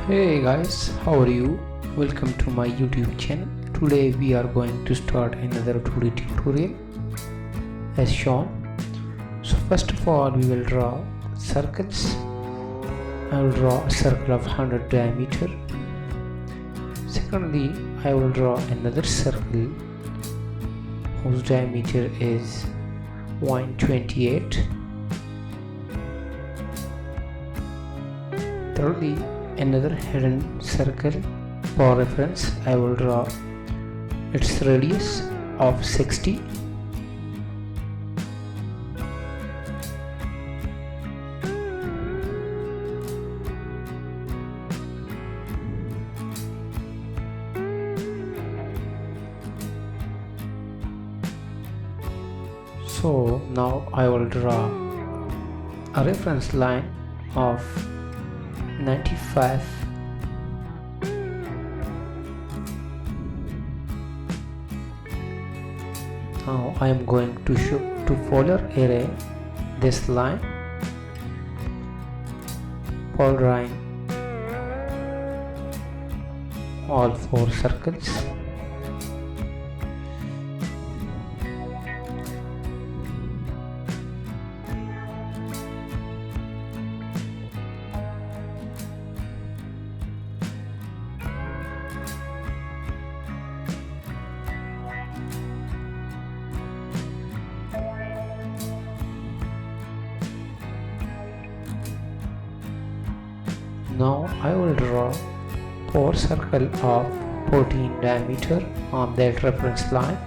Hey guys, how are you? Welcome to my YouTube channel. Today we are going to start another 2D tutorial as shown. So first of all we will draw circles. I will draw a circle of 100 diameter. Secondly, I will draw another circle whose diameter is 128. Thirdly, another hidden circle. For reference, I will draw its radius of 60. So now I will draw a reference line of 95. Now I am going to show to polar array this line for drawing all four circles. Now I will draw 4 circles of 14 diameter on that reference line.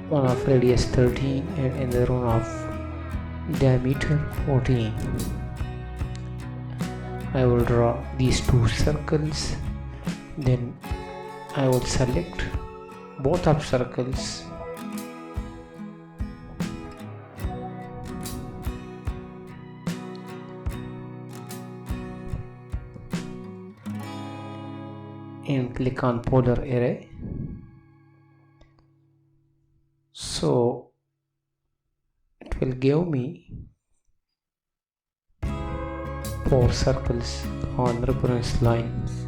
One of radius 13 and another one of diameter 14. I will draw these 2 circles, then I will select both of circles and click on polar array. So it will give me 4 circles on reference lines.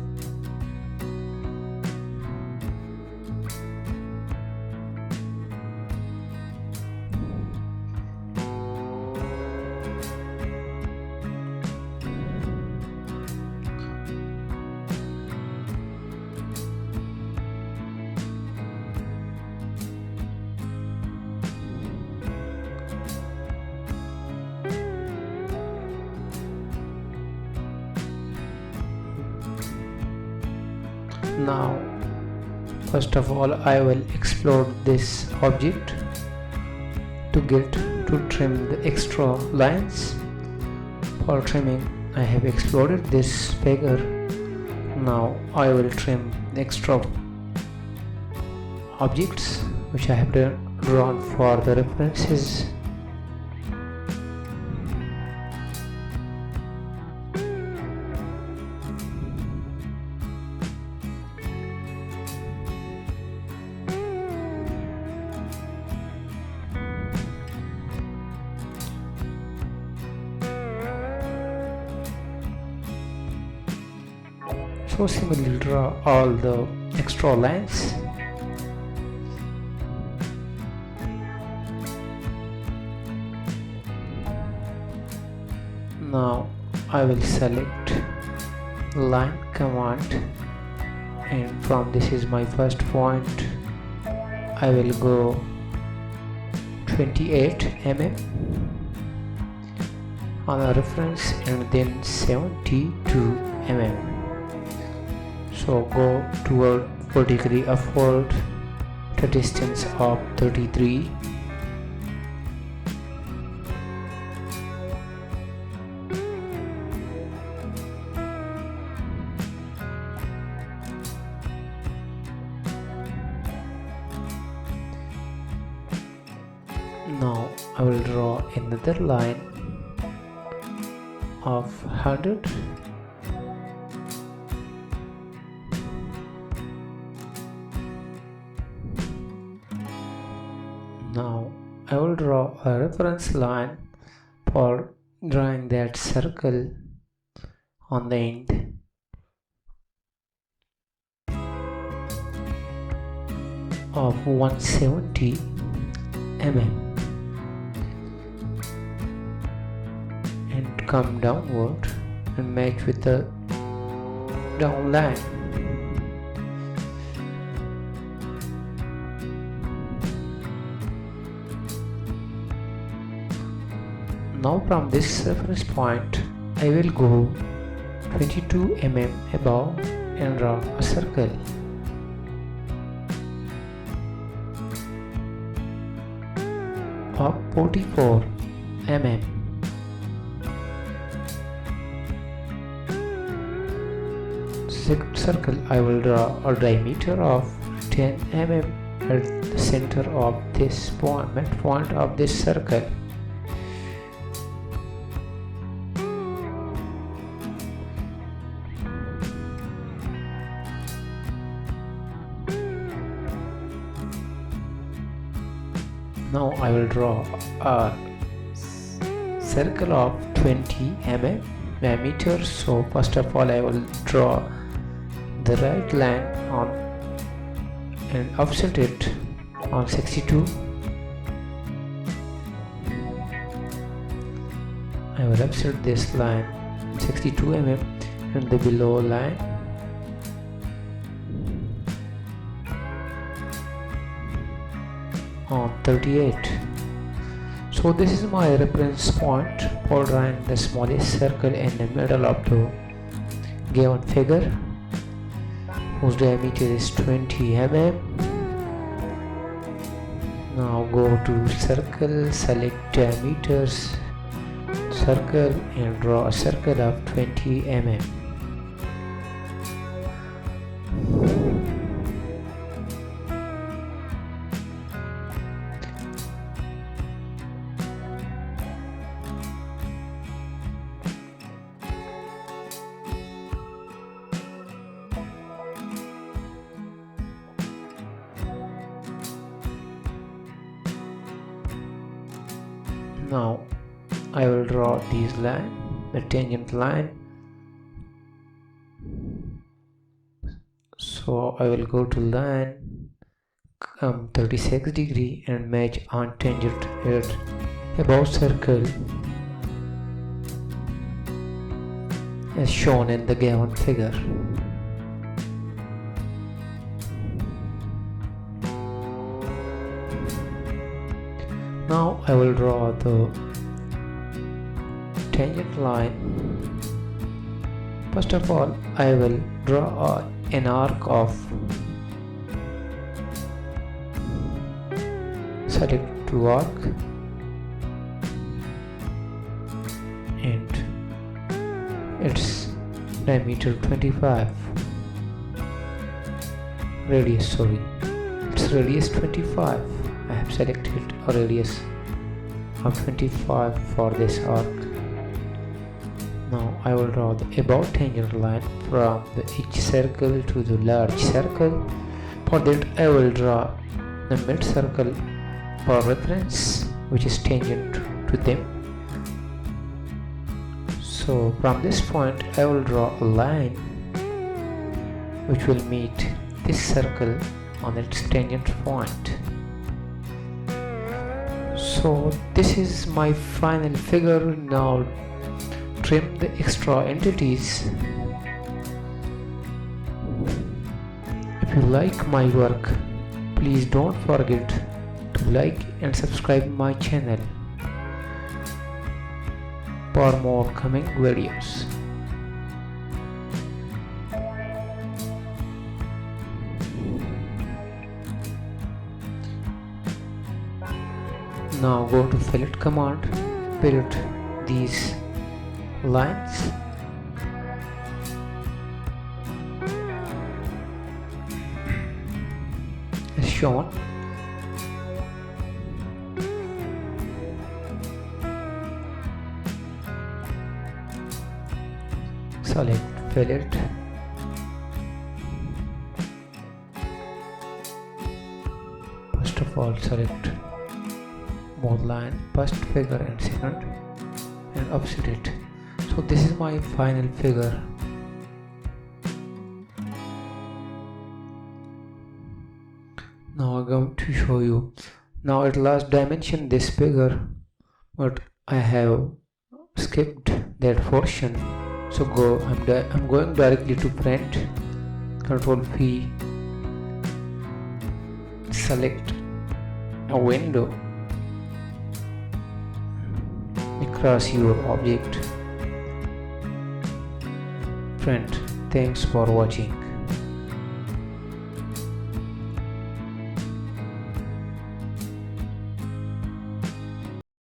Now, first of all, I will explode this object to trim the extra lines. For trimming, I have exploded this figure. Now I will trim the extra objects which I have drawn for the references. So similarly draw all the extra lines. Now I will select line command, and from this is my first point. I will go 28 mm on a reference and then 72 mm. So go toward vertically upward the distance of 33. Now I will draw another line of 100. Now I will draw a reference line for drawing that circle on the end of 170 mm and come downward and match with the down line. Now from this reference point I will go 22 mm above and draw a circle. Of 44 mm. Second circle I will draw a diameter of 10 mm at the center of this point, midpoint of this circle. Now I will draw a circle of 20 mm. So first of all I will draw the right line on and offset it on 62. I will offset this line 62 mm and the below line on 38. So this is my reference point for drawing the smallest circle in the middle of the given figure, whose diameter is 20 mm. Now go to circle, select diameters, circle and draw a circle of 20 mm. Now I will draw these line, the tangent line. So I will go to line 36 degree and match on tangent at above circle as shown in the given figure. Now I will draw the tangent line. First of all, I will draw an arc of, select to arc and its diameter 25, radius, its radius 25. I have selected a radius of 25 for this arc. Now I will draw the above tangent line from each circle to the large circle. For that I will draw the mid circle for reference, which is tangent to them. So from this point I will draw a line which will meet this circle on its tangent point. So this is my final figure. Now trim the extra entities. If you like my work, please don't forget to like and subscribe my channel for more coming videos. Now go to fillet command, fillet these lines. As shown. Select fillet. First of all select small line, first figure and second, and offset it. So this is my final figure. Now I'm going to show you. Now at last dimension this figure, but I have skipped that portion. So I'm going directly to print. Control P, select a window across your object, print. Thanks for watching.